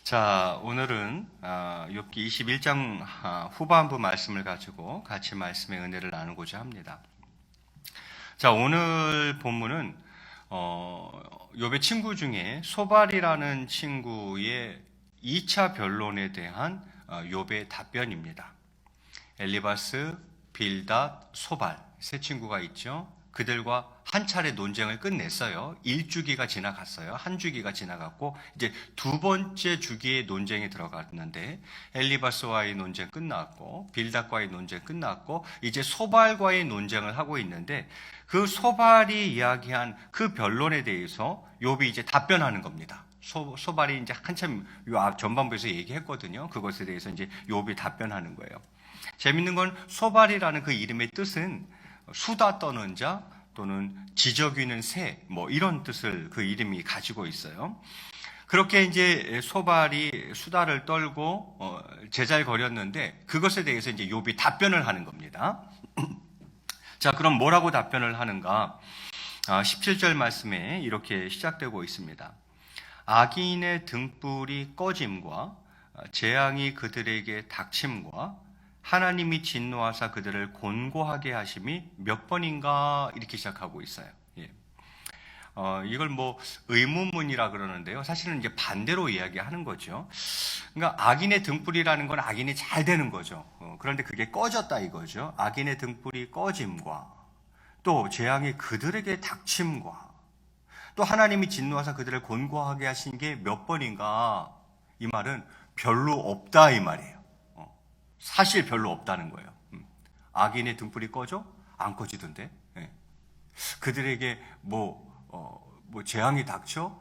자, 오늘은 욥기 21장 후반부 말씀을 가지고 같이 말씀의 은혜를 나누고자 합니다. 자, 오늘 본문은 욥의 친구 중에 소발이라는 친구의 2차 변론에 대한 욥의 답변입니다. 엘리바스, 빌닷, 소발 세 친구가 있죠. 그들과 한 차례 논쟁을 끝냈어요. 1주기가 지나갔어요. 한 주기가 지나갔고 이제 두 번째 주기의 논쟁이 들어갔는데 엘리바스와의 논쟁 끝났고 빌닷과의 논쟁 끝났고 이제 소발과의 논쟁을 하고 있는데 그 소발이 이야기한 그 변론에 대해서 욥이 이제 답변하는 겁니다. 소발이 이제 한참 요 앞 전반부에서 얘기했거든요. 그것에 대해서 이제 욥이 답변하는 거예요. 재밌는 건 소발이라는 그 이름의 뜻은 수다 떠는 자 또는 지저귀는 새 뭐 이런 뜻을 그 이름이 가지고 있어요. 그렇게 이제 소발이 수다를 떨고 제잘거렸는데 그것에 대해서 이제 욥이 답변을 하는 겁니다. 자, 그럼 뭐라고 답변을 하는가? 17절 말씀에 이렇게 시작되고 있습니다. 악인의 등불이 꺼짐과 재앙이 그들에게 닥침과 하나님이 진노하사 그들을 곤고하게 하심이 몇 번인가 이렇게 시작하고 있어요. 예. 이걸 뭐 의문문이라 그러는데요. 사실은 이제 반대로 이야기하는 거죠. 그러니까 악인의 등불이라는 건 악인이 잘 되는 거죠. 그런데 그게 꺼졌다 이거죠. 악인의 등불이 꺼짐과 또 재앙이 그들에게 닥침과 또 하나님이 진노하사 그들을 곤고하게 하신 게 몇 번인가 이 말은 별로 없다 이 말이에요. 사실 별로 없다는 거예요. 악인의 등불이 꺼져? 안 꺼지던데. 예. 그들에게 뭐 재앙이 닥쳐?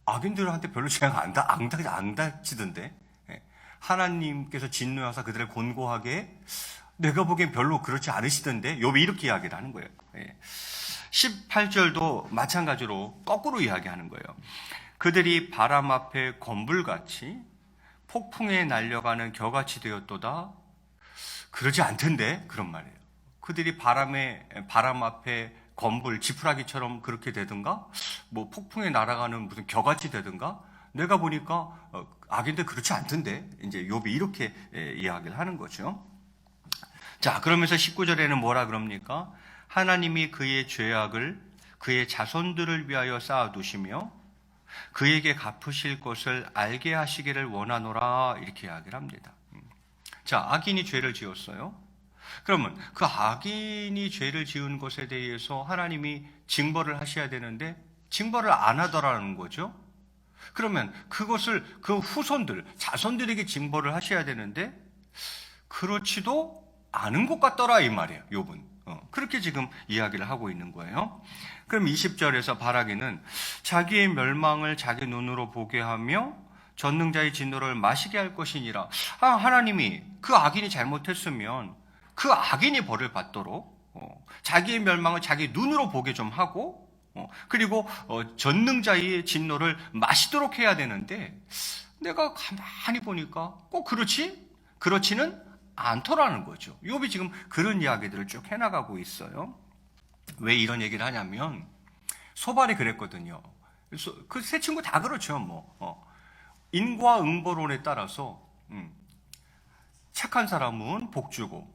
악인들한테 별로 재앙 안 닥치던데. 예. 하나님께서 진노하사 그들을 곤고하게 내가 보기엔 별로 그렇지 않으시던데. 욥이 이렇게 이야기를 하는 거예요. 예. 18절도 마찬가지로 거꾸로 이야기하는 거예요. 그들이 바람 앞에 건불같이 폭풍에 날려가는 겨같이 되었도다. 그러지 않던데 그런 말이에요. 그들이 바람 앞에 건불 지푸라기처럼 그렇게 되든가 뭐 폭풍에 날아가는 무슨 겨같이 되든가 내가 보니까 악인데 그렇지 않던데 이제 욥이 이렇게 이야기를 하는 거죠. 자, 그러면서 19절에는 뭐라 그럽니까? 하나님이 그의 죄악을 그의 자손들을 위하여 쌓아두시며 그에게 갚으실 것을 알게 하시기를 원하노라 이렇게 이야기를 합니다. 자, 악인이 죄를 지었어요. 그러면 그 악인이 죄를 지은 것에 대해서 하나님이 징벌을 하셔야 되는데 징벌을 안 하더라는 거죠. 그러면 그것을 그 후손들, 자손들에게 징벌을 하셔야 되는데 그렇지도 않은 것 같더라 이 말이에요. 욥은. 그렇게 지금 이야기를 하고 있는 거예요. 그럼 20절에서 바라기는 자기의 멸망을 자기 눈으로 보게 하며 전능자의 진노를 마시게 할 것이니라. 하나님이 그 악인이 잘못했으면 그 악인이 벌을 받도록 자기의 멸망을 자기 눈으로 보게 좀 하고 그리고 전능자의 진노를 마시도록 해야 되는데 내가 가만히 보니까 꼭 그렇지는 않더라는 거죠. 욥이 지금 그런 이야기들을 쭉 해나가고 있어요. 왜 이런 얘기를 하냐면 소발이 그랬거든요. 그 세 친구 다 그렇죠. 인과응보론에 따라서 착한 사람은 복 주고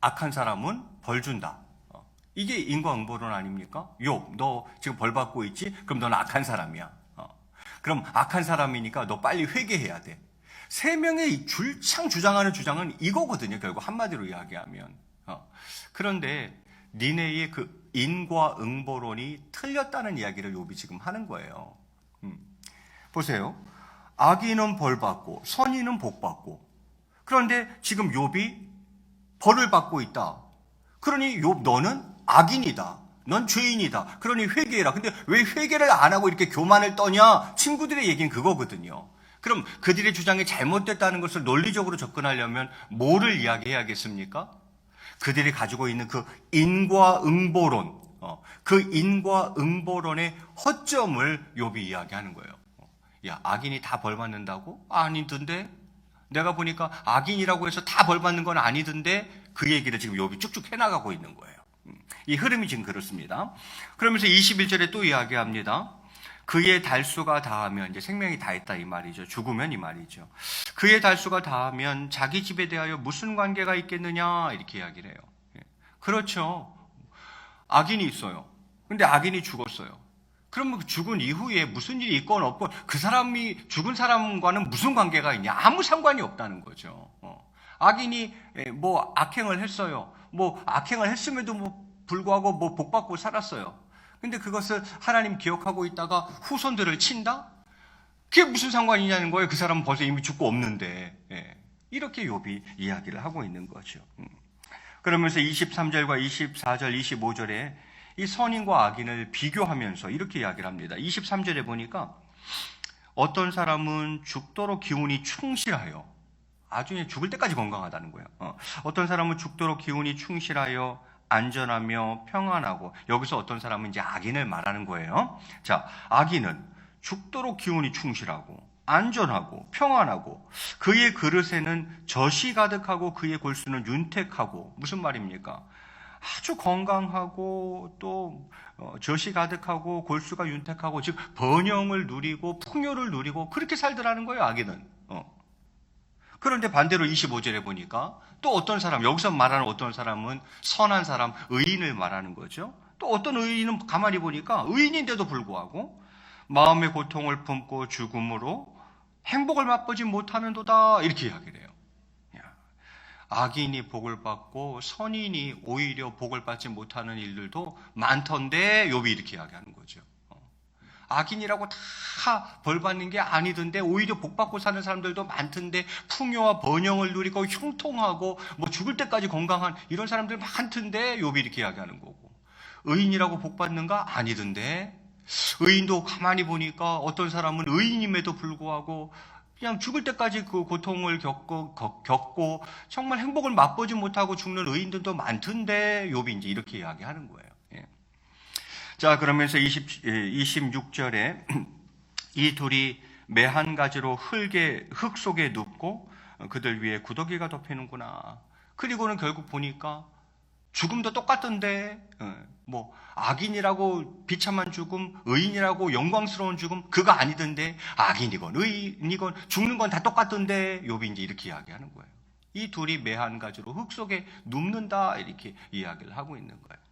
악한 사람은 벌 준다. 이게 인과응보론 아닙니까? 욥, 너 지금 벌 받고 있지? 그럼 너는 악한 사람이야. 그럼 악한 사람이니까 너 빨리 회개해야 돼. 세 명의 줄창 주장하는 주장은 이거거든요. 결국 한마디로 이야기하면. 그런데 니네의 그 인과응보론이 틀렸다는 이야기를 욥이 지금 하는 거예요. 보세요. 악인은 벌 받고 선인은 복 받고. 그런데 지금 욥이 벌을 받고 있다. 그러니 욥 너는 악인이다. 넌 죄인이다. 그러니 회개해라. 근데 왜 회개를 안 하고 이렇게 교만을 떠냐? 친구들의 얘기는 그거거든요. 그럼 그들의 주장이 잘못됐다는 것을 논리적으로 접근하려면 뭐를 이야기해야겠습니까? 그들이 가지고 있는 그 인과응보론, 그 인과응보론의 허점을 욥이 이야기하는 거예요. 야, 악인이 다 벌 받는다고? 아니던데? 내가 보니까 악인이라고 해서 다 벌 받는 건 아니던데? 그 얘기를 지금 욥이 쭉쭉 해나가고 있는 거예요. 이 흐름이 지금 그렇습니다. 그러면서 21절에 또 이야기합니다. 그의 달수가 다하면, 이제 생명이 다했다 이 말이죠. 죽으면 이 말이죠. 그의 달수가 다하면 자기 집에 대하여 무슨 관계가 있겠느냐 이렇게 이야기를 해요. 그렇죠. 악인이 있어요. 근데 악인이 죽었어요. 그러면 죽은 이후에 무슨 일이 있건 없건 그 사람이 죽은 사람과는 무슨 관계가 있냐? 아무 상관이 없다는 거죠. 악인이 뭐 악행을 했어요. 뭐 악행을 했음에도 불구하고 뭐 복받고 살았어요. 근데 그것을 하나님 기억하고 있다가 후손들을 친다? 그게 무슨 상관이냐는 거예요. 그 사람은 벌써 이미 죽고 없는데. 이렇게 욥이 이야기를 하고 있는 거죠. 그러면서 23절과 24절, 25절에 이 선인과 악인을 비교하면서 이렇게 이야기를 합니다. 23절에 보니까 어떤 사람은 죽도록 기운이 충실하여, 아주 죽을 때까지 건강하다는 거예요. 어떤 사람은 죽도록 기운이 충실하여 안전하며 평안하고, 여기서 어떤 사람은 이제 악인을 말하는 거예요. 자, 악인은 죽도록 기운이 충실하고 안전하고 평안하고 그의 그릇에는 젖이 가득하고 그의 골수는 윤택하고, 무슨 말입니까? 아주 건강하고 또 젖이 가득하고 골수가 윤택하고, 즉 번영을 누리고 풍요를 누리고 그렇게 살더라는 거예요, 악인은. 그런데 반대로 25절에 보니까 또 어떤 사람, 여기서 말하는 어떤 사람은 선한 사람, 의인을 말하는 거죠. 또 어떤 의인은 가만히 보니까 의인인데도 불구하고 마음의 고통을 품고 죽음으로 행복을 맛보지 못하는도다 이렇게 이야기를 해요. 악인이 복을 받고 선인이 오히려 복을 받지 못하는 일들도 많던데 욥이 이렇게 이야기하는 거죠. 악인이라고 다 벌 받는 게 아니던데 오히려 복 받고 사는 사람들도 많던데, 풍요와 번영을 누리고 형통하고 뭐 죽을 때까지 건강한 이런 사람들 많던데 욥이 이렇게 이야기하는 거고, 의인이라고 복 받는가? 아니던데, 의인도 가만히 보니까 어떤 사람은 의인임에도 불구하고 그냥 죽을 때까지 그 고통을 겪고 정말 행복을 맛보지 못하고 죽는 의인들도 많던데 욥이 이제 이렇게 이야기하는 거예요. 자, 그러면서 26절에 이 둘이 매 한 가지로 흙 속에 눕고 그들 위에 구더기가 덮이는구나. 그리고는 결국 보니까 죽음도 똑같던데, 뭐 악인이라고 비참한 죽음, 의인이라고 영광스러운 죽음, 그거 아니던데, 악인이건 의인이건 죽는 건 다 똑같던데 욥이 이제 이렇게 이야기하는 거예요. 이 둘이 매 한 가지로 흙 속에 눕는다 이렇게 이야기를 하고 있는 거예요.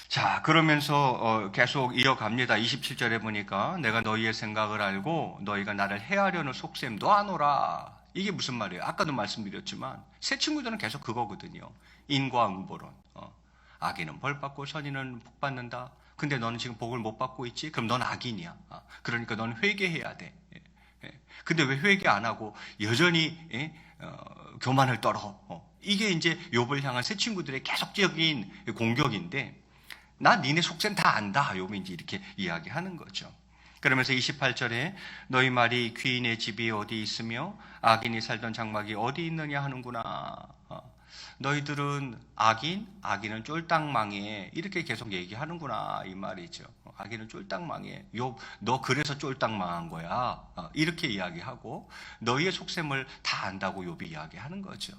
자, 그러면서 계속 이어갑니다. 27절에 보니까 내가 너희의 생각을 알고 너희가 나를 해하려는 속셈 너하노라. 이게 무슨 말이에요? 아까도 말씀드렸지만 새 친구들은 계속 그거거든요. 인과응보론. 악인은 벌 받고 선인은 복 받는다. 근데 너는 지금 복을 못 받고 있지? 그럼 넌 악인이야. 그러니까 너는 회개해야 돼. 근데 왜 회개 안 하고 여전히 교만을 떨어? 이게 이제 욥을 향한 새 친구들의 계속적인 공격인데, 나 니네 속셈 다 안다. 욥이 이제 이렇게 이야기하는 거죠. 그러면서 28절에 너희 말이 귀인의 집이 어디 있으며 악인이 살던 장막이 어디 있느냐 하는구나. 너희들은 악인은 쫄딱 망해. 이렇게 계속 얘기하는구나 이 말이죠. 악인은 쫄딱 망해. 욥, 너 그래서 쫄딱 망한 거야. 이렇게 이야기하고 너희의 속셈을 다 안다고 욥이 이야기하는 거죠.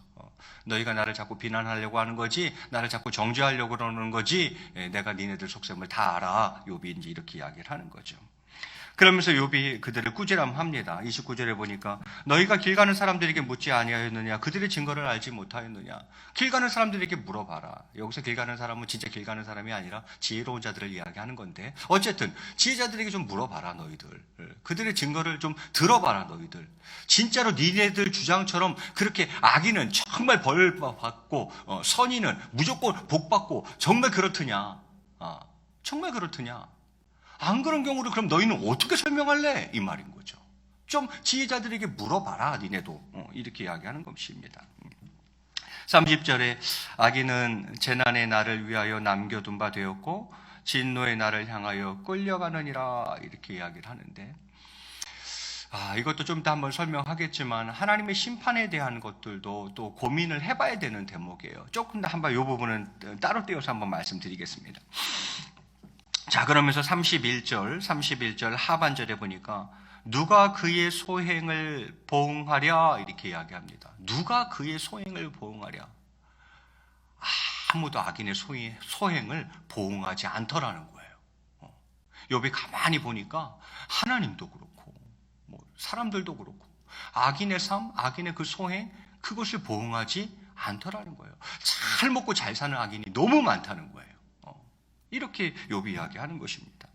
너희가 나를 자꾸 비난하려고 하는 거지, 나를 자꾸 정죄하려고 그러는 거지, 내가 니네들 속셈을 다 알아. 욥이 이제 이렇게 이야기를 하는 거죠. 그러면서 욥이 그들을 꾸지람합니다. 29절에 보니까 너희가 길 가는 사람들에게 묻지 아니하였느냐? 그들의 증거를 알지 못하였느냐? 길 가는 사람들에게 물어봐라. 여기서 길 가는 사람은 진짜 길 가는 사람이 아니라 지혜로운 자들을 이야기하는 건데, 어쨌든 지혜자들에게 좀 물어봐라 너희들. 그들의 증거를 좀 들어봐라 너희들. 진짜로 니네들 주장처럼 그렇게 악인은 정말 벌 받고 선인은 무조건 복 받고 정말 그렇더냐? 정말 그렇더냐? 안 그런 경우를 그럼 너희는 어떻게 설명할래? 이 말인 거죠. 좀 지혜자들에게 물어봐라 니네도. 이렇게 이야기하는 것입니다. 30절에 악인은 재난의 날을 위하여 남겨둔 바 되었고 진노의 날을 향하여 끌려가느니라 이렇게 이야기를 하는데, 이것도 좀 이따 한번 설명하겠지만 하나님의 심판에 대한 것들도 또 고민을 해봐야 되는 대목이에요. 조금 더 한번 이 부분은 따로 떼어서 한번 말씀드리겠습니다. 자, 그러면서 31절 하반절에 보니까 누가 그의 소행을 보응하랴 이렇게 이야기합니다. 누가 그의 소행을 보응하랴? 아무도 악인의 소행을 보응하지 않더라는 거예요. 욥이 가만히 보니까 하나님도 그렇고 뭐 사람들도 그렇고 악인의 삶, 악인의 그 소행, 그것을 보응하지 않더라는 거예요. 잘 먹고 잘 사는 악인이 너무 많다는 거예요. 이렇게 욥이 이야기하는 것입니다.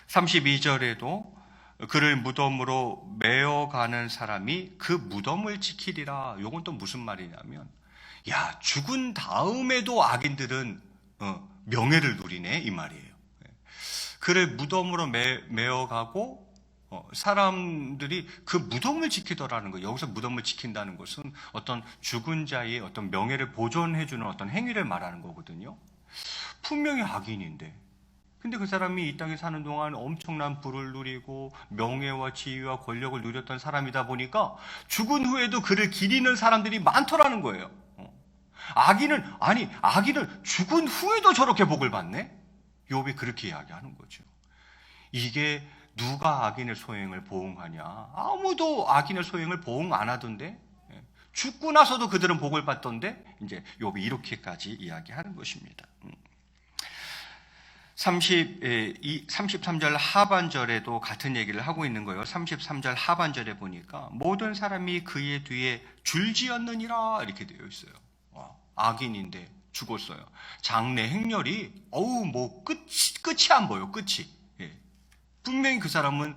32절에도 그를 무덤으로 메어가는 사람이 그 무덤을 지키리라. 이건 또 무슨 말이냐면, 야, 죽은 다음에도 악인들은 명예를 누리네, 이 말이에요. 그를 무덤으로 메어가고 사람들이 그 무덤을 지키더라는 거예요. 여기서 무덤을 지킨다는 것은 어떤 죽은 자의 어떤 명예를 보존해주는 어떤 행위를 말하는 거거든요. 분명히 악인인데, 근데 그 사람이 이 땅에 사는 동안 엄청난 부를 누리고 명예와 지위와 권력을 누렸던 사람이다 보니까 죽은 후에도 그를 기리는 사람들이 많더라는 거예요. 악인은 죽은 후에도 저렇게 복을 받네? 욥이 그렇게 이야기하는 거죠. 이게 누가 악인의 소행을 보응하냐? 아무도 악인의 소행을 보응 안 하던데, 죽고 나서도 그들은 복을 받던데, 이제 욥이 이렇게까지 이야기하는 것입니다. 33절 하반절에도 같은 얘기를 하고 있는 거예요. 33절 하반절에 보니까 모든 사람이 그의 뒤에 줄지었느니라 이렇게 되어 있어요. 악인인데 죽었어요. 장래 행렬이 끝이 안 보여. 끝이. 분명히 그 사람은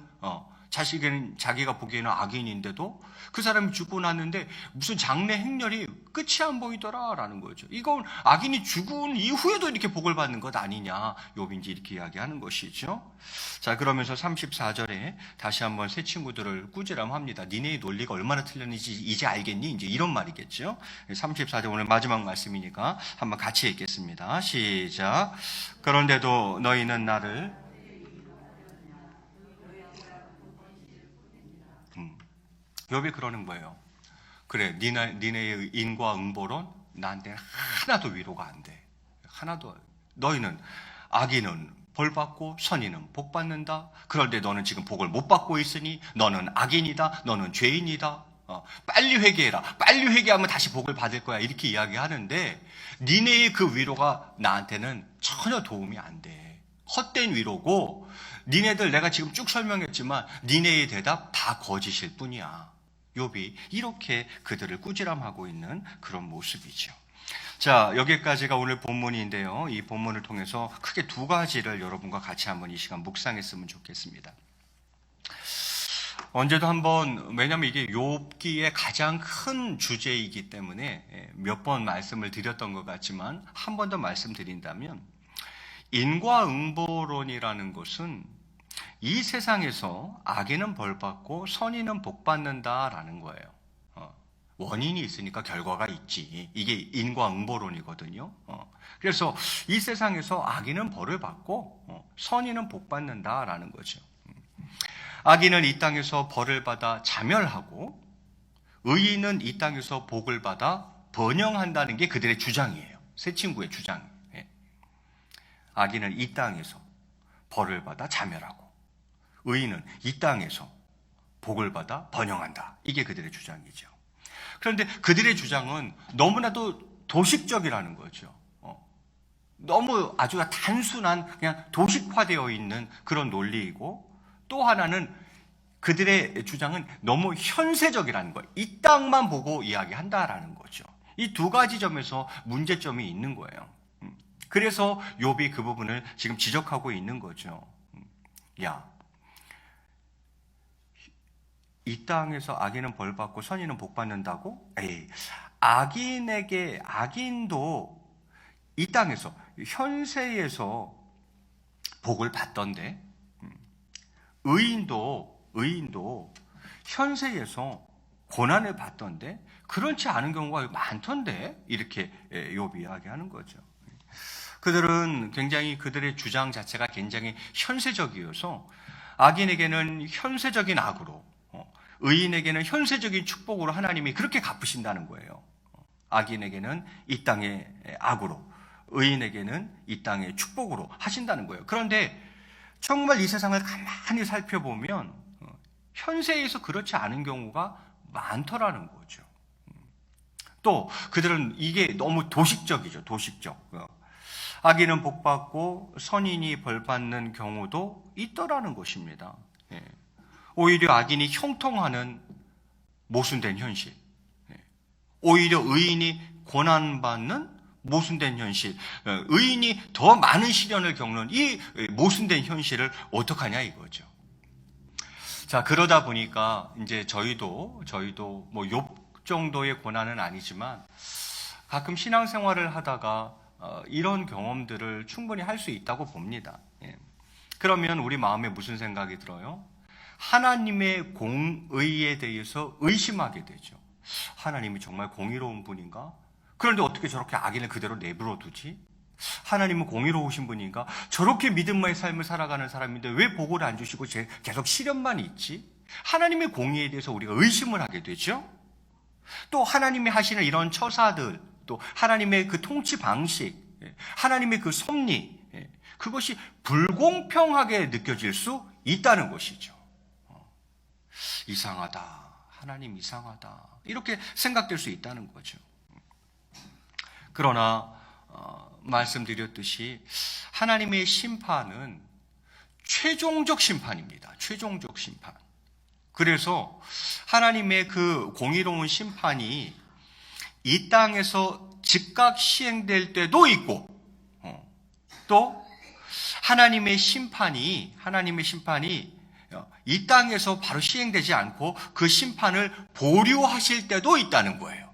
자기가 보기에는 악인인데도 그 사람이 죽고 났는데 무슨 장래 행렬이 끝이 안 보이더라라는 거죠. 이건 악인이 죽은 이후에도 이렇게 복을 받는 것 아니냐, 욥이 이제 이렇게 이야기하는 것이죠. 자, 그러면서 34절에 다시 한번 새 친구들을 꾸지람합니다. 니네의 논리가 얼마나 틀렸는지 이제 알겠니? 이제 이런 말이겠죠. 34절 오늘 마지막 말씀이니까 한번 같이 읽겠습니다. 시작. 그런데도 너희는 나를 욥이 그러는 거예요. 그래, 니네의 인과 응보론 나한테는 하나도 위로가 안 돼. 하나도. 너희는 악인은 벌 받고 선인은 복 받는다. 그런데 너는 지금 복을 못 받고 있으니 너는 악인이다. 너는 죄인이다. 빨리 회개해라. 빨리 회개하면 다시 복을 받을 거야. 이렇게 이야기하는데 니네의 그 위로가 나한테는 전혀 도움이 안 돼. 헛된 위로고 니네들 내가 지금 쭉 설명했지만 니네의 대답 다 거짓일 뿐이야. 욥이 이렇게 그들을 꾸지람하고 있는 그런 모습이죠. 자, 여기까지가 오늘 본문인데요. 이 본문을 통해서 크게 두 가지를 여러분과 같이 한번 이 시간 묵상했으면 좋겠습니다. 언제도 한번, 왜냐하면 이게 욥기의 가장 큰 주제이기 때문에 몇 번 말씀을 드렸던 것 같지만 한 번 더 말씀드린다면 인과응보론이라는 것은 이 세상에서 악인은 벌받고 선인은 복받는다라는 거예요. 원인이 있으니까 결과가 있지. 이게 인과응보론이거든요. 그래서 이 세상에서 악인은 벌을 받고 선인은 복받는다라는 거죠. 악인은 이 땅에서 벌을 받아 자멸하고 의인은 이 땅에서 복을 받아 번영한다는 게 그들의 주장이에요. 새 친구의 주장이에요. 악인은 이 땅에서 벌을 받아 자멸하고 의인은 이 땅에서 복을 받아 번영한다. 이게 그들의 주장이죠. 그런데 그들의 주장은 너무나도 도식적이라는 거죠. 너무 아주 단순한 그냥 도식화되어 있는 그런 논리이고 또 하나는 그들의 주장은 너무 현세적이라는 거예요. 이 땅만 보고 이야기한다라는 거죠. 이 두 가지 점에서 문제점이 있는 거예요. 그래서 욥이 그 부분을 지금 지적하고 있는 거죠. 야, 이 땅에서 악인은 벌 받고 선인은 복 받는다고? 에이, 악인도 이 땅에서 현세에서 복을 받던데, 의인도 현세에서 고난을 받던데 그렇지 않은 경우가 많던데 이렇게 욥이 이야기하는 거죠. 그들은 굉장히 그들의 주장 자체가 굉장히 현세적이어서 악인에게는 현세적인 악으로 의인에게는 현세적인 축복으로 하나님이 그렇게 갚으신다는 거예요. 악인에게는 이 땅의 악으로 의인에게는 이 땅의 축복으로 하신다는 거예요. 그런데 정말 이 세상을 가만히 살펴보면 현세에서 그렇지 않은 경우가 많더라는 거죠. 또 그들은 이게 너무 도식적이죠. 도식적. 악인은 복받고 선인이 벌받는 경우도 있더라는 것입니다. 예. 오히려 악인이 형통하는 모순된 현실, 예. 오히려 의인이 고난받는 모순된 현실, 의인이 더 많은 시련을 겪는 이 모순된 현실을 어떡하냐 이거죠. 자, 그러다 보니까 이제 저희도 뭐 욥 정도의 고난은 아니지만 가끔 신앙생활을 하다가 이런 경험들을 충분히 할 수 있다고 봅니다. 예. 그러면 우리 마음에 무슨 생각이 들어요? 하나님의 공의에 대해서 의심하게 되죠. 하나님이 정말 공의로운 분인가? 그런데 어떻게 저렇게 악인을 그대로 내버려 두지? 하나님은 공의로우신 분인가? 저렇게 믿음의 삶을 살아가는 사람인데 왜 복을 안 주시고 계속 시련만 있지? 하나님의 공의에 대해서 우리가 의심을 하게 되죠. 또 하나님이 하시는 이런 처사들, 또 하나님의 그 통치 방식, 하나님의 그 섭리, 그것이 불공평하게 느껴질 수 있다는 것이죠. 이상하다, 하나님 이상하다, 이렇게 생각될 수 있다는 거죠. 그러나 말씀드렸듯이 하나님의 심판은 최종적 심판입니다. 최종적 심판. 그래서 하나님의 그 공의로운 심판이 이 땅에서 즉각 시행될 때도 있고, 또 하나님의 심판이 이 땅에서 바로 시행되지 않고 그 심판을 보류하실 때도 있다는 거예요.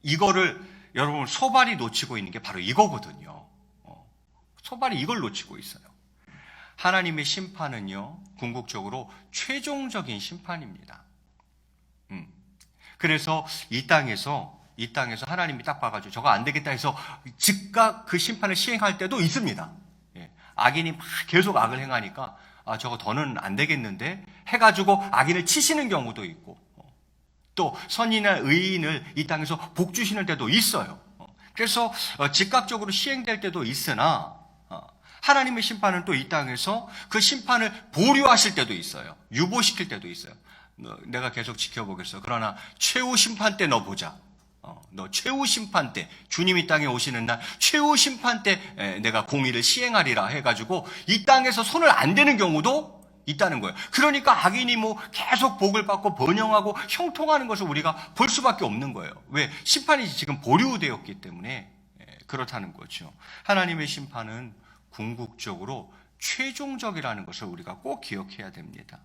이거를 여러분 소발이 놓치고 있는 게 바로 이거거든요. 소발이 이걸 놓치고 있어요. 하나님의 심판은요, 궁극적으로 최종적인 심판입니다. 그래서 이 땅에서 하나님이 딱 봐가지고 저거 안 되겠다 해서 즉각 그 심판을 시행할 때도 있습니다. 악인이 막 계속 악을 행하니까 저거 더는 안 되겠는데 해가지고 악인을 치시는 경우도 있고, 또 선인이나 의인을 이 땅에서 복 주시는 때도 있어요. 그래서 즉각적으로 시행될 때도 있으나 하나님의 심판은 또 이 땅에서 그 심판을 보류하실 때도 있어요. 유보시킬 때도 있어요. 내가 계속 지켜보겠어. 그러나 최후 심판 때 너 보자. 너 최후 심판 때, 주님이 땅에 오시는 날 최후 심판 때 내가 공의를 시행하리라 해가지고 이 땅에서 손을 안 대는 경우도 있다는 거예요. 그러니까 악인이 뭐 계속 복을 받고 번영하고 형통하는 것을 우리가 볼 수밖에 없는 거예요. 왜? 심판이 지금 보류되었기 때문에 그렇다는 거죠. 하나님의 심판은 궁극적으로 최종적이라는 것을 우리가 꼭 기억해야 됩니다.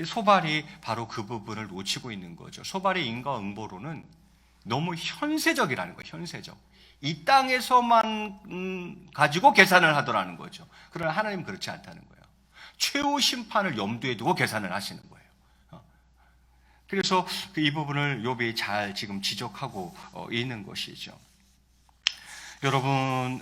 소발이 바로 그 부분을 놓치고 있는 거죠. 소발의 인과응보로는 너무 현세적이라는 거예요. 현세적. 이 땅에서만 가지고 계산을 하더라는 거죠. 그러나 하나님은 그렇지 않다는 거예요. 최후 심판을 염두에 두고 계산을 하시는 거예요. 그래서 이 부분을 욥이 잘 지금 지적하고 있는 것이죠. 여러분,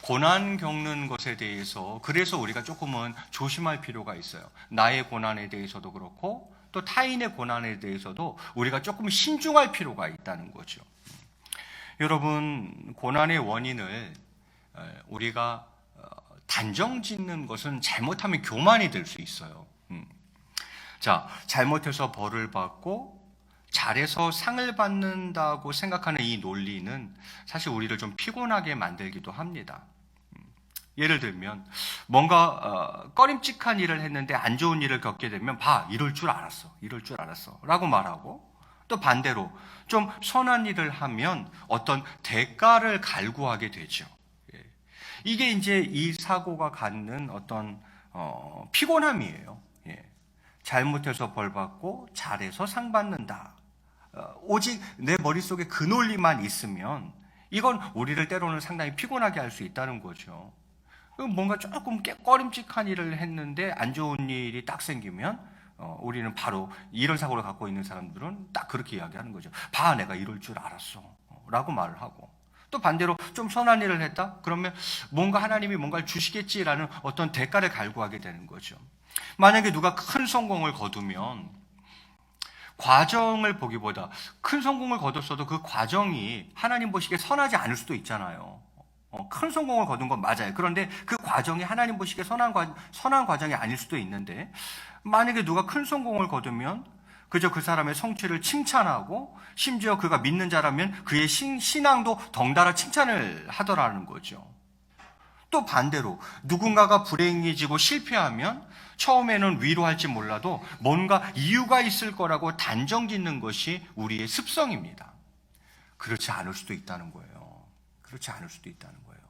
고난 겪는 것에 대해서 그래서 우리가 조금은 조심할 필요가 있어요. 나의 고난에 대해서도 그렇고 또 타인의 고난에 대해서도 우리가 조금 신중할 필요가 있다는 거죠. 여러분, 고난의 원인을 우리가 단정 짓는 것은 잘못하면 교만이 될 수 있어요. 자, 잘못해서 벌을 받고 잘해서 상을 받는다고 생각하는 이 논리는 사실 우리를 좀 피곤하게 만들기도 합니다. 예를 들면 뭔가 꺼림칙한 일을 했는데 안 좋은 일을 겪게 되면 이럴 줄 알았어 라고 말하고, 또 반대로 좀 선한 일을 하면 어떤 대가를 갈구하게 되죠. 이게 이제 이 사고가 갖는 어떤 피곤함이에요. 잘못해서 벌 받고 잘해서 상 받는다. 오직 내 머릿속에 그 논리만 있으면 이건 우리를 때로는 상당히 피곤하게 할 수 있다는 거죠. 뭔가 조금 꺼림칙한 일을 했는데 안 좋은 일이 딱 생기면 우리는 바로 이런 사고를 갖고 있는 사람들은 딱 그렇게 이야기하는 거죠. 내가 이럴 줄 알았어 라고 말을 하고, 또 반대로 좀 선한 일을 했다? 그러면 뭔가 하나님이 뭔가를 주시겠지라는 어떤 대가를 갈구하게 되는 거죠. 만약에 누가 큰 성공을 거두면 과정을 보기보다 큰 성공을 거뒀어도 그 과정이 하나님 보시기에 선하지 않을 수도 있잖아요. 큰 성공을 거둔 건 맞아요. 그런데 그 과정이 하나님 보시기에 선한 과정이 아닐 수도 있는데, 만약에 누가 큰 성공을 거두면 그저 그 사람의 성취를 칭찬하고 심지어 그가 믿는 자라면 그의 신앙도 덩달아 칭찬을 하더라는 거죠. 또 반대로 누군가가 불행해지고 실패하면 처음에는 위로할지 몰라도 뭔가 이유가 있을 거라고 단정짓는 것이 우리의 습성입니다. 그렇지 않을 수도 있다는 거예요. 그렇지 않을 수도 있다는 거예요.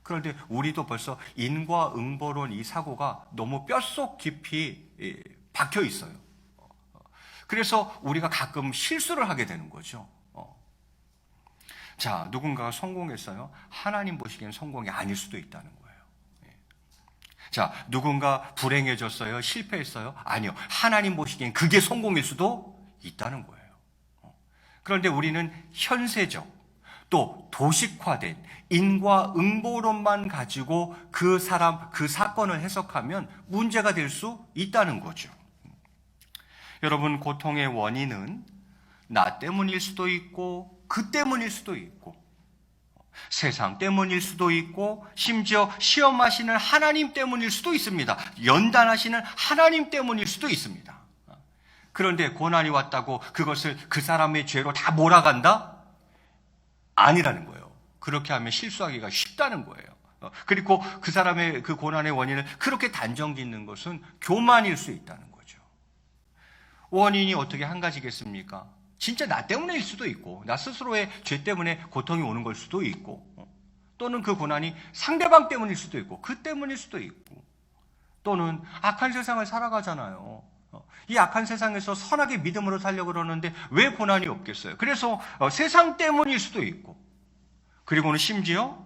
그런데 우리도 벌써 인과응보론 이 사고가 너무 뼛속 깊이 박혀 있어요. 그래서 우리가 가끔 실수를 하게 되는 거죠. 자, 누군가가 성공했어요. 하나님 보시기엔 성공이 아닐 수도 있다는 거예요. 자, 누군가 불행해졌어요. 실패했어요. 아니요. 하나님 보시기엔 그게 성공일 수도 있다는 거예요. 그런데 우리는 현세적 또 도식화된 인과응보론만 가지고 그 사람, 그 사건을 해석하면 문제가 될 수 있다는 거죠. 여러분, 고통의 원인은 나 때문일 수도 있고 그 때문일 수도 있고 세상 때문일 수도 있고 심지어 시험하시는 하나님 때문일 수도 있습니다. 연단하시는 하나님 때문일 수도 있습니다. 그런데 고난이 왔다고 그것을 그 사람의 죄로 다 몰아간다? 아니라는 거예요. 그렇게 하면 실수하기가 쉽다는 거예요. 그리고 그 사람의 그 고난의 원인을 그렇게 단정짓는 것은 교만일 수 있다는 거죠. 원인이 어떻게 한 가지겠습니까? 진짜 나 때문일 수도 있고 나 스스로의 죄 때문에 고통이 오는 걸 수도 있고 또는 그 고난이 상대방 때문일 수도 있고 그 때문일 수도 있고 또는 악한 세상을 살아가잖아요. 이 악한 세상에서 선하게 믿음으로 살려고 그러는데 왜 고난이 없겠어요? 그래서 세상 때문일 수도 있고 그리고는 심지어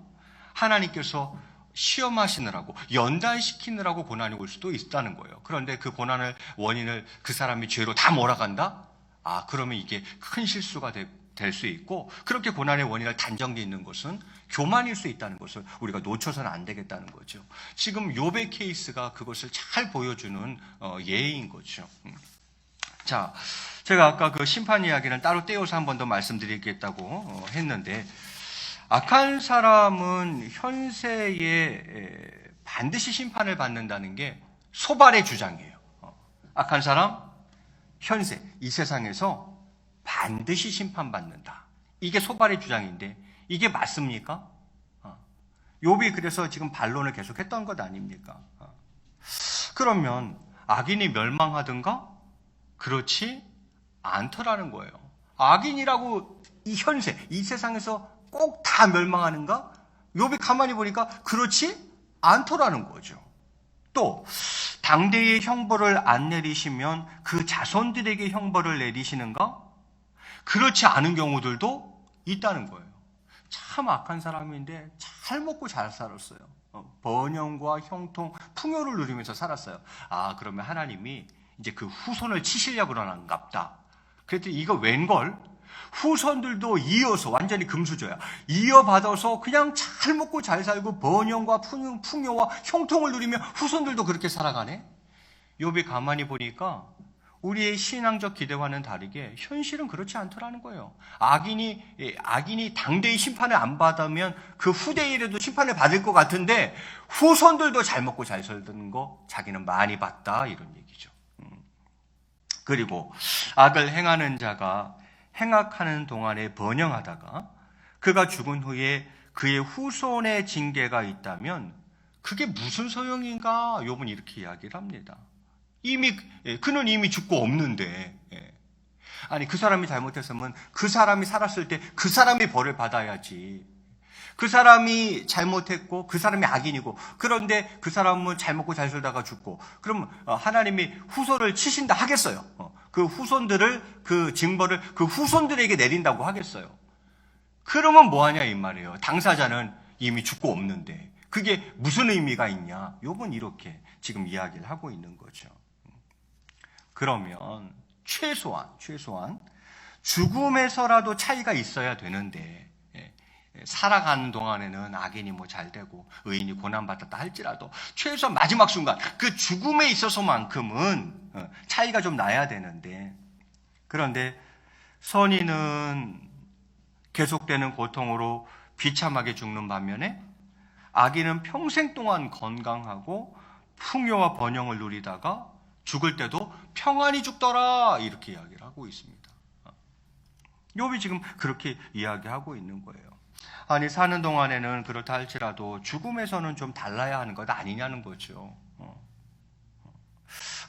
하나님께서 시험하시느라고 연단시키느라고 고난이 올 수도 있다는 거예요. 그런데 그 고난을 원인을 그 사람이 죄로 다 몰아간다? 그러면 이게 큰 실수가 될 수 있고 그렇게 고난의 원인을 단정짓는 것은 교만일 수 있다는 것을 우리가 놓쳐서는 안 되겠다는 거죠. 지금 욥의 케이스가 그것을 잘 보여주는 예인 거죠. 자, 제가 아까 그 심판 이야기는 따로 떼어서 한 번 더 말씀드리겠다고 했는데 악한 사람은 현세에 반드시 심판을 받는다는 게 소발의 주장이에요. 악한 사람, 현세, 이 세상에서 반드시 심판받는다. 이게 소발의 주장인데 이게 맞습니까? 욥이 그래서 지금 반론을 계속했던 것 아닙니까? 그러면 악인이 멸망하든가? 그렇지 않더라는 거예요. 악인이라고 이 현세, 이 세상에서 꼭 다 멸망하는가? 욥이 가만히 보니까 그렇지 않더라는 거죠. 또 당대의 형벌을 안 내리시면 그 자손들에게 형벌을 내리시는가? 그렇지 않은 경우들도 있다는 거예요. 참 악한 사람인데 잘 먹고 잘 살았어요. 번영과 형통, 풍요를 누리면서 살았어요. 그러면 하나님이 이제 그 후손을 치시려고 그러는갑다. 그랬더니 이거 웬걸? 후손들도 이어서 완전히 금수저야. 이어받아서 그냥 잘 먹고 잘 살고 번영과 풍요와 형통을 누리며 후손들도 그렇게 살아가네. 욥이 가만히 보니까 우리의 신앙적 기대와는 다르게 현실은 그렇지 않더라는 거예요. 악인이 당대의 심판을 안 받으면 그 후대일에도 심판을 받을 것 같은데 후손들도 잘 먹고 잘 살던 거 자기는 많이 봤다 이런 얘기죠. 그리고 악을 행하는 자가 행악하는 동안에 번영하다가 그가 죽은 후에 그의 후손의 징계가 있다면 그게 무슨 소용인가? 욥은 이렇게 이야기를 합니다. 그는 이미 죽고 없는데, 아니 그 사람이 잘못했으면 그 사람이 살았을 때 그 사람이 벌을 받아야지. 그 사람이 잘못했고 그 사람이 악인이고 그런데 그 사람은 잘 먹고 잘 살다가 죽고 그럼 하나님이 후손을 치신다 하겠어요? 그 후손들을 그 징벌을 그 후손들에게 내린다고 하겠어요? 그러면 뭐하냐 이 말이에요. 당사자는 이미 죽고 없는데 그게 무슨 의미가 있냐? 욥은 이렇게 지금 이야기를 하고 있는 거죠. 그러면 최소한 죽음에서라도 차이가 있어야 되는데 살아가는 동안에는 악인이 뭐 잘 되고 의인이 고난받았다 할지라도 최소한 마지막 순간 그 죽음에 있어서만큼은 차이가 좀 나야 되는데 그런데 선인은 계속되는 고통으로 비참하게 죽는 반면에 악인은 평생 동안 건강하고 풍요와 번영을 누리다가 죽을 때도 평안히 죽더라 이렇게 이야기를 하고 있습니다. 욥이 지금 그렇게 이야기하고 있는 거예요. 아니 사는 동안에는 그렇다 할지라도 죽음에서는 좀 달라야 하는 것 아니냐는 거죠.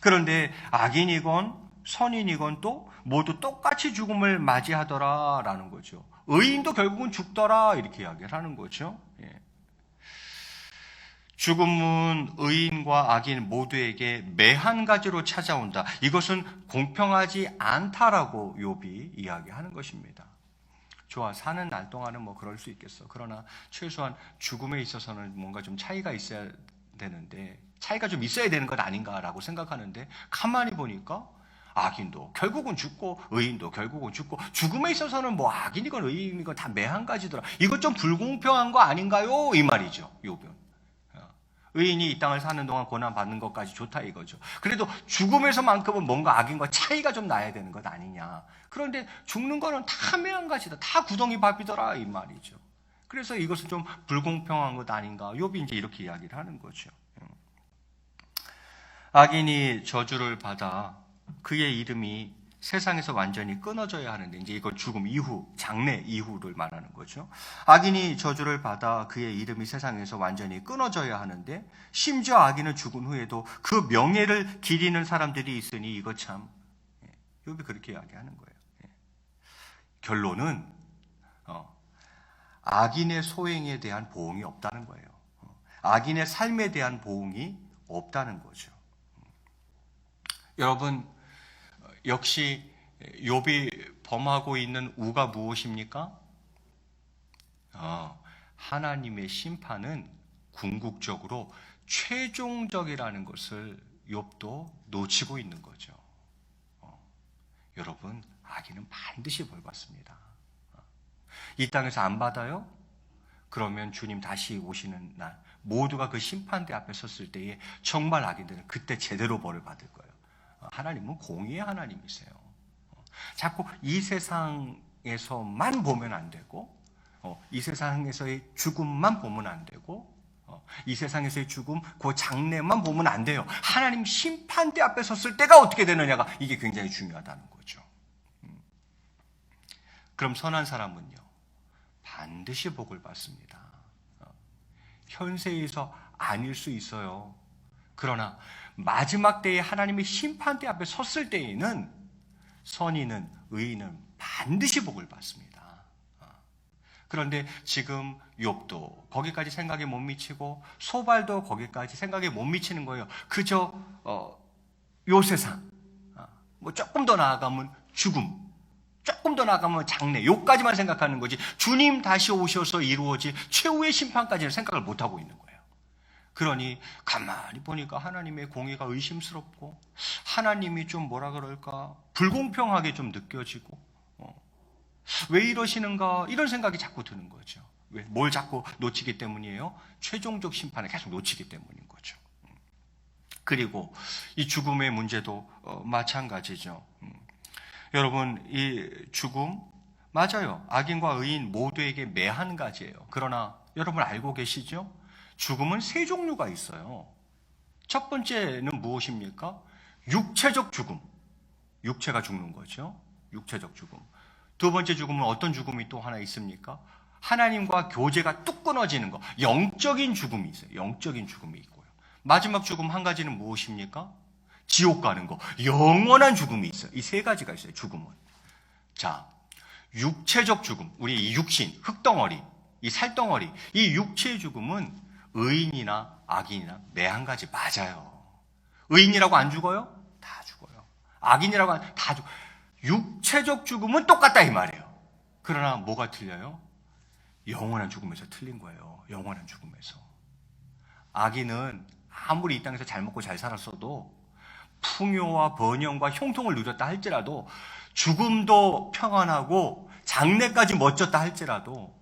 그런데 악인이건 선인이건 또 모두 똑같이 죽음을 맞이하더라라는 거죠. 의인도 결국은 죽더라 이렇게 이야기를 하는 거죠. 죽음은 의인과 악인 모두에게 매한 가지로 찾아온다. 이것은 공평하지 않다라고 욥이 이야기하는 것입니다. 좋아, 사는 날 동안은 뭐 그럴 수 있겠어. 그러나 최소한 죽음에 있어서는 뭔가 좀 차이가 있어야 되는데, 차이가 좀 있어야 되는 것 아닌가라고 생각하는데, 가만히 보니까 악인도 결국은 죽고 의인도 결국은 죽고, 죽음에 있어서는 뭐 악인이건 의인이건 다 매한 가지더라. 이것 좀 불공평한 거 아닌가요? 이 말이죠, 욥은. 의인이 이 땅을 사는 동안 고난받는 것까지 좋다 이거죠. 그래도 죽음에서만큼은 뭔가 악인과 차이가 좀 나야 되는 것 아니냐. 그런데 죽는 거는 다 매한가지다. 다 구덩이 밥이더라 이 말이죠. 그래서 이것은 좀 불공평한 것 아닌가. 욥이 이제 이렇게 이야기를 하는 거죠. 악인이 저주를 받아 그의 이름이 세상에서 완전히 끊어져야 하는데, 이제 이건 죽음 이후, 장래 이후를 말하는 거죠. 악인이 저주를 받아 그의 이름이 세상에서 완전히 끊어져야 하는데, 심지어 악인은 죽은 후에도 그 명예를 기리는 사람들이 있으니 이거 참, 욥이 그렇게 이야기하는 거예요. 결론은 악인의 소행에 대한 보응이 없다는 거예요. 악인의 삶에 대한 보응이 없다는 거죠. 여러분, 역시 욥이 범하고 있는 우가 무엇입니까? 하나님의 심판은 궁극적으로 최종적이라는 것을 욥도 놓치고 있는 거죠. 여러분, 악인은 반드시 벌 받습니다. 이 땅에서 안 받아요? 그러면 주님 다시 오시는 날 모두가 그 심판대 앞에 섰을 때에 정말 악인들은 그때 제대로 벌을 받을 거예요. 하나님은 공의의 하나님이세요. 자꾸 이 세상에서만 보면 안 되고, 이 세상에서의 죽음만 보면 안 되고, 이 세상에서의 죽음, 그 장래만 보면 안 돼요. 하나님 심판대 앞에 섰을 때가 어떻게 되느냐가 이게 굉장히 중요하다는 거죠. 그럼 선한 사람은요, 반드시 복을 받습니다. 현세에서 아닐 수 있어요. 그러나 마지막 때에 하나님의 심판대 앞에 섰을 때에는 선인은, 의인은 반드시 복을 받습니다. 그런데 지금 욥도 거기까지 생각에 못 미치고 소발도 거기까지 생각에 못 미치는 거예요. 그저 요 세상, 뭐 조금 더 나아가면 죽음, 조금 더 나아가면 장래, 요까지만 생각하는 거지 주님 다시 오셔서 이루어질 최후의 심판까지는 생각을 못하고 있는 거예요. 그러니 가만히 보니까 하나님의 공의가 의심스럽고, 하나님이 좀 뭐라 그럴까 불공평하게 좀 느껴지고, 왜 이러시는가 이런 생각이 자꾸 드는 거죠. 왜? 뭘 자꾸 놓치기 때문이에요? 최종적 심판을 계속 놓치기 때문인 거죠. 그리고 이 죽음의 문제도 마찬가지죠. 여러분, 이 죽음 맞아요. 악인과 의인 모두에게 매한 가지예요. 그러나 여러분 알고 계시죠? 죽음은 세 종류가 있어요. 첫 번째는 무엇입니까? 육체적 죽음. 육체가 죽는 거죠. 육체적 죽음. 두 번째 죽음은 어떤 죽음이 또 하나 있습니까? 하나님과 교제가 뚝 끊어지는 거. 영적인 죽음이 있어요. 영적인 죽음이 있고요. 마지막 죽음 한 가지는 무엇입니까? 지옥 가는 거. 영원한 죽음이 있어요. 이 세 가지가 있어요. 죽음은. 자, 육체적 죽음. 우리 이 육신, 흙덩어리, 이 살덩어리. 이 육체의 죽음은 의인이나 악인이나 매한 가지 맞아요. 의인이라고 안 죽어요? 다 죽어요. 악인이라고 다 죽어요. 육체적 죽음은 똑같다 이 말이에요. 그러나 뭐가 틀려요? 영원한 죽음에서 틀린 거예요. 영원한 죽음에서. 악인은 아무리 이 땅에서 잘 먹고 잘 살았어도 풍요와 번영과 형통을 누렸다 할지라도, 죽음도 평안하고 장래까지 멋졌다 할지라도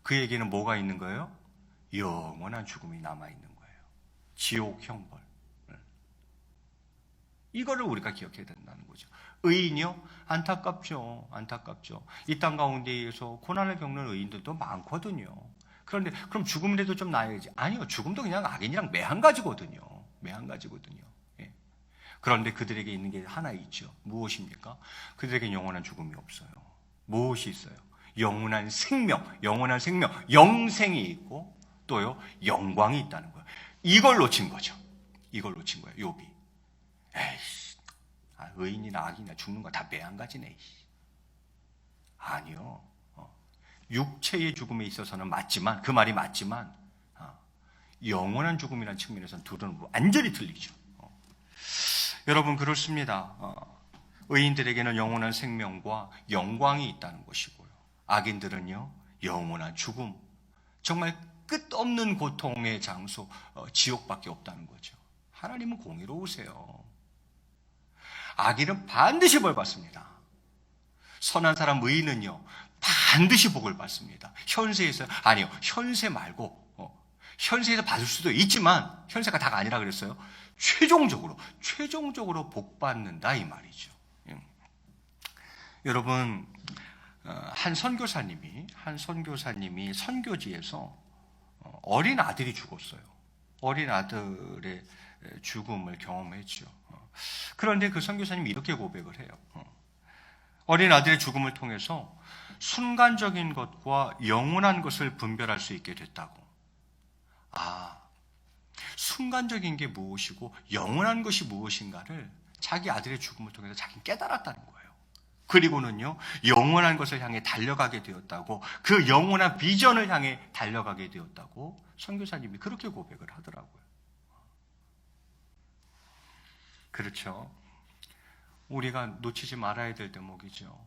그에게는 뭐가 있는 거예요? 영원한 죽음이 남아있는 거예요. 지옥 형벌. 이거를 우리가 기억해야 된다는 거죠. 의인이요? 안타깝죠. 안타깝죠. 이 땅 가운데에서 고난을 겪는 의인들도 많거든요. 그런데 그럼 죽음이라도 좀 나아야지. 아니요. 죽음도 그냥 악인이랑 매한 가지거든요. 매한 가지거든요. 예. 그런데 그들에게 있는 게 하나 있죠. 무엇입니까? 그들에게 영원한 죽음이 없어요. 무엇이 있어요? 영원한 생명, 영생이 있고 또요 영광이 있다는 거예요. 이걸 놓친 거죠. 이걸 놓친 거예요. 욥이. 에이씨, 의인이나 악인이나 죽는 거 다 매한가지네. 아니요. 육체의 죽음에 있어서는 맞지만, 그 말이 맞지만 영원한 죽음이라는 측면에서는 둘은 완전히 틀리죠. 여러분 그렇습니다. 의인들에게는 영원한 생명과 영광이 있다는 것이고요. 악인들은요 영원한 죽음, 정말 끝없는 고통의 장소, 지옥밖에 없다는 거죠. 하나님은 공의로우세요. 악인은 반드시 벌 받습니다. 선한 사람 의인은요 반드시 복을 받습니다. 현세에서, 아니요, 현세 말고 현세에서 받을 수도 있지만 현세가 다가 아니라 그랬어요. 최종적으로 복 받는다 이 말이죠. 여러분, 한 선교사님이 선교지에서 어린 아들이 죽었어요. 어린 아들의 죽음을 경험했죠. 그런데 그 선교사님이 이렇게 고백을 해요. 어린 아들의 죽음을 통해서 순간적인 것과 영원한 것을 분별할 수 있게 됐다고. 순간적인 게 무엇이고 영원한 것이 무엇인가를 자기 아들의 죽음을 통해서 자기는 깨달았다는 거예요. 그리고는요, 영원한 것을 향해 달려가게 되었다고, 그 영원한 비전을 향해 달려가게 되었다고 선교사님이 그렇게 고백을 하더라고요. 그렇죠. 우리가 놓치지 말아야 될 대목이죠.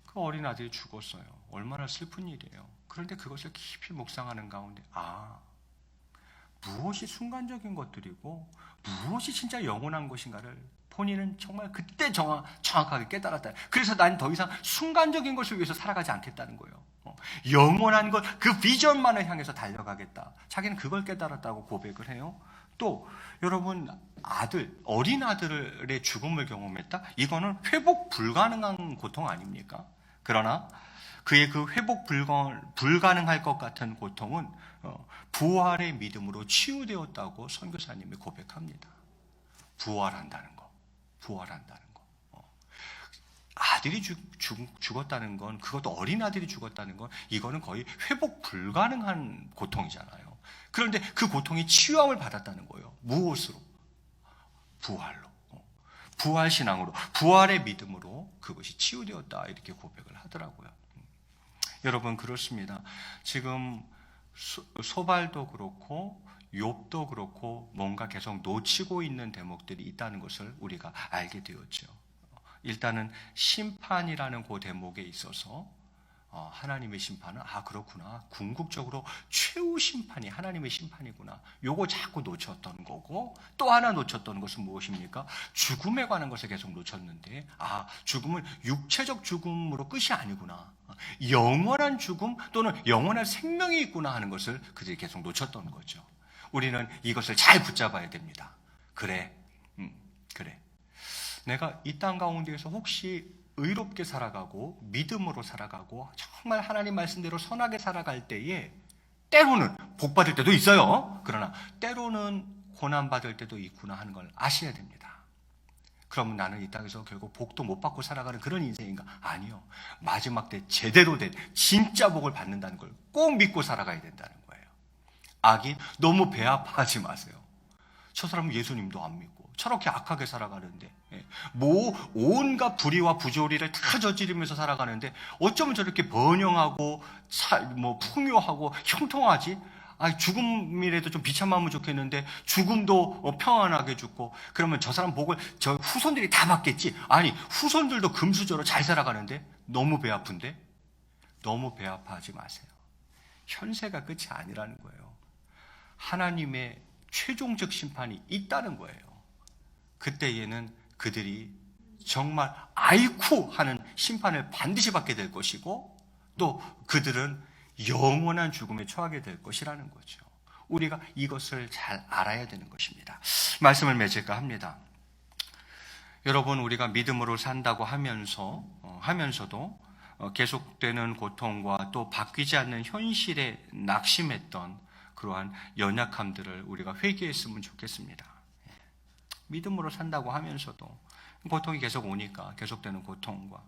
그 어린 아들이 죽었어요. 얼마나 슬픈 일이에요. 그런데 그것을 깊이 묵상하는 가운데 무엇이 순간적인 것들이고 무엇이 진짜 영원한 것인가를 본인은 정말 그때 정확하게 깨달았다. 그래서 난 더 이상 순간적인 것을 위해서 살아가지 않겠다는 거예요. 영원한 것, 그 비전만을 향해서 달려가겠다. 자기는 그걸 깨달았다고 고백을 해요. 또 여러분, 어린 아들의 죽음을 경험했다? 이거는 회복 불가능한 고통 아닙니까? 그러나 그의 그 회복 불가능할 것 같은 고통은 부활의 믿음으로 치유되었다고 선교사님이 고백합니다. 부활한다는 거. 아들이 죽었다는 건, 그것도 어린 아들이 죽었다는 건, 이거는 거의 회복 불가능한 고통이잖아요. 그런데 그 고통이 치유함을 받았다는 거예요. 무엇으로? 부활로. 부활신앙으로, 부활의 믿음으로 그것이 치유되었다. 이렇게 고백을 하더라고요. 여러분, 그렇습니다. 지금 소발도 그렇고 욥도 그렇고 뭔가 계속 놓치고 있는 대목들이 있다는 것을 우리가 알게 되었죠. 일단은 심판이라는 그 대목에 있어서 하나님의 심판은 그렇구나, 궁극적으로 최후 심판이 하나님의 심판이구나, 요거 자꾸 놓쳤던 거고, 또 하나 놓쳤던 것은 무엇입니까? 죽음에 관한 것을 계속 놓쳤는데 죽음은 육체적 죽음으로 끝이 아니구나, 영원한 죽음 또는 영원한 생명이 있구나 하는 것을 그들이 계속 놓쳤던 거죠. 우리는 이것을 잘 붙잡아야 됩니다. 그래. 내가 이 땅 가운데에서 혹시 의롭게 살아가고 믿음으로 살아가고 정말 하나님 말씀대로 선하게 살아갈 때에 때로는 복 받을 때도 있어요. 그러나 때로는 고난 받을 때도 있구나 하는 걸 아셔야 됩니다. 그러면 나는 이 땅에서 결국 복도 못 받고 살아가는 그런 인생인가? 아니요. 마지막 때 제대로 된 진짜 복을 받는다는 걸 꼭 믿고 살아가야 된다는 거예요. 악인 너무 배 아파하지 마세요. 저 사람은 예수님도 안 믿고 저렇게 악하게 살아가는데, 온갖 불의와 부조리를 다 저지르면서 살아가는데 어쩌면 저렇게 번영하고 풍요하고 형통하지? 죽음이라도 좀 비참하면 좋겠는데 죽음도 평안하게 죽고, 그러면 저 사람 복을 저 후손들이 다 받겠지? 후손들도 금수저로 잘 살아가는데 너무 배 아픈데? 너무 배 아파하지 마세요. 현세가 끝이 아니라는 거예요. 하나님의 최종적 심판이 있다는 거예요. 그때에는 그들이 정말 아이쿠 하는 심판을 반드시 받게 될 것이고, 또 그들은 영원한 죽음에 처하게 될 것이라는 거죠. 우리가 이것을 잘 알아야 되는 것입니다. 말씀을 맺을까 합니다. 여러분, 우리가 믿음으로 산다고 하면서도 계속되는 고통과 또 바뀌지 않는 현실에 낙심했던 그러한 연약함들을 우리가 회개했으면 좋겠습니다. 믿음으로 산다고 하면서도 고통이 계속 오니까 계속되는 고통과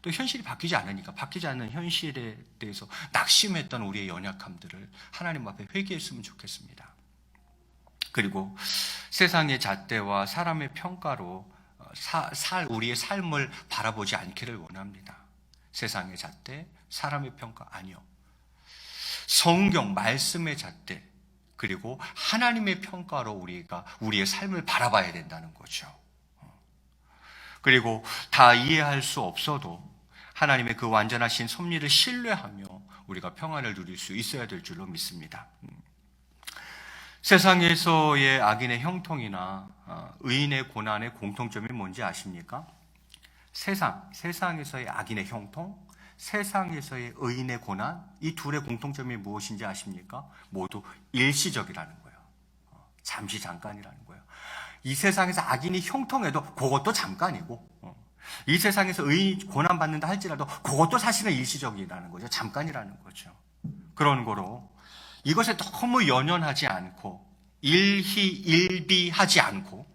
또 현실이 바뀌지 않으니까 바뀌지 않는 현실에 대해서 낙심했던 우리의 연약함들을 하나님 앞에 회개했으면 좋겠습니다. 그리고 세상의 잣대와 사람의 평가로 우리의 삶을 바라보지 않기를 원합니다. 세상의 잣대, 사람의 평가 아니요. 성경 말씀의 잣대 그리고 하나님의 평가로 우리가 우리의 삶을 바라봐야 된다는 거죠. 그리고 다 이해할 수 없어도 하나님의 그 완전하신 섭리를 신뢰하며 우리가 평안을 누릴 수 있어야 될 줄로 믿습니다. 세상에서의 악인의 형통이나 의인의 고난의 공통점이 뭔지 아십니까? 세상에서의 악인의 형통, 세상에서의 의인의 고난, 이 둘의 공통점이 무엇인지 아십니까? 모두 일시적이라는 거예요. 잠시 잠깐이라는 거예요. 이 세상에서 악인이 형통해도 그것도 잠깐이고, 이 세상에서 의인이 고난받는다 할지라도 그것도 사실은 일시적이라는 거죠. 잠깐이라는 거죠. 그런 거로 이것에 너무 연연하지 않고 일희일비하지 않고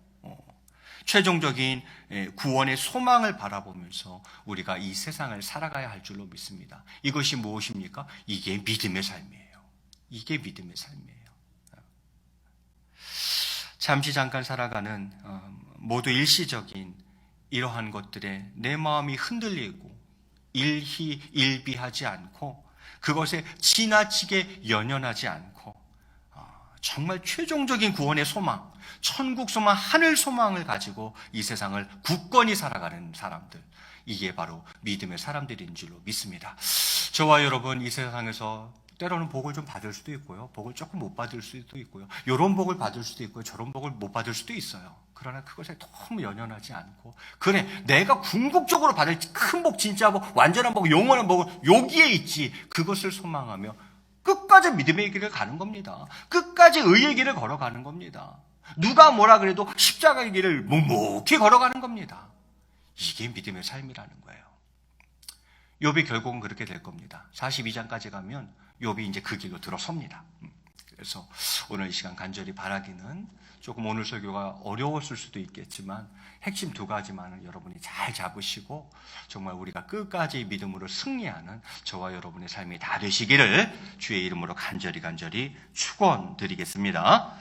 최종적인 구원의 소망을 바라보면서 우리가 이 세상을 살아가야 할 줄로 믿습니다. 이것이 무엇입니까? 이게 믿음의 삶이에요. 이게 믿음의 삶이에요. 잠시 잠깐 살아가는 모두 일시적인 이러한 것들에 내 마음이 흔들리고 일희일비하지 않고 그것에 지나치게 연연하지 않고 정말 최종적인 구원의 소망, 천국 소망, 하늘 소망을 가지고 이 세상을 굳건히 살아가는 사람들, 이게 바로 믿음의 사람들인 줄로 믿습니다. 저와 여러분 이 세상에서 때로는 복을 좀 받을 수도 있고요, 복을 조금 못 받을 수도 있고요, 이런 복을 받을 수도 있고요, 저런 복을 못 받을 수도 있어요. 그러나 그것에 너무 연연하지 않고, 그래 내가 궁극적으로 받을 큰 복, 진짜 복, 완전한 복, 영원한 복은 여기에 있지, 그것을 소망하며 끝까지 믿음의 길을 가는 겁니다. 끝까지 의의 길을 걸어가는 겁니다. 누가 뭐라 그래도 십자가의 길을 묵묵히 걸어가는 겁니다. 이게 믿음의 삶이라는 거예요. 욥이 결국은 그렇게 될 겁니다. 42장까지 가면 욥이 이제 그 길로 들어섭니다. 그래서 오늘 이 시간 간절히 바라기는, 조금 오늘 설교가 어려웠을 수도 있겠지만 핵심 두 가지만은 여러분이 잘 잡으시고 정말 우리가 끝까지 믿음으로 승리하는 저와 여러분의 삶이 다 되시기를 주의 이름으로 간절히 축원드리겠습니다.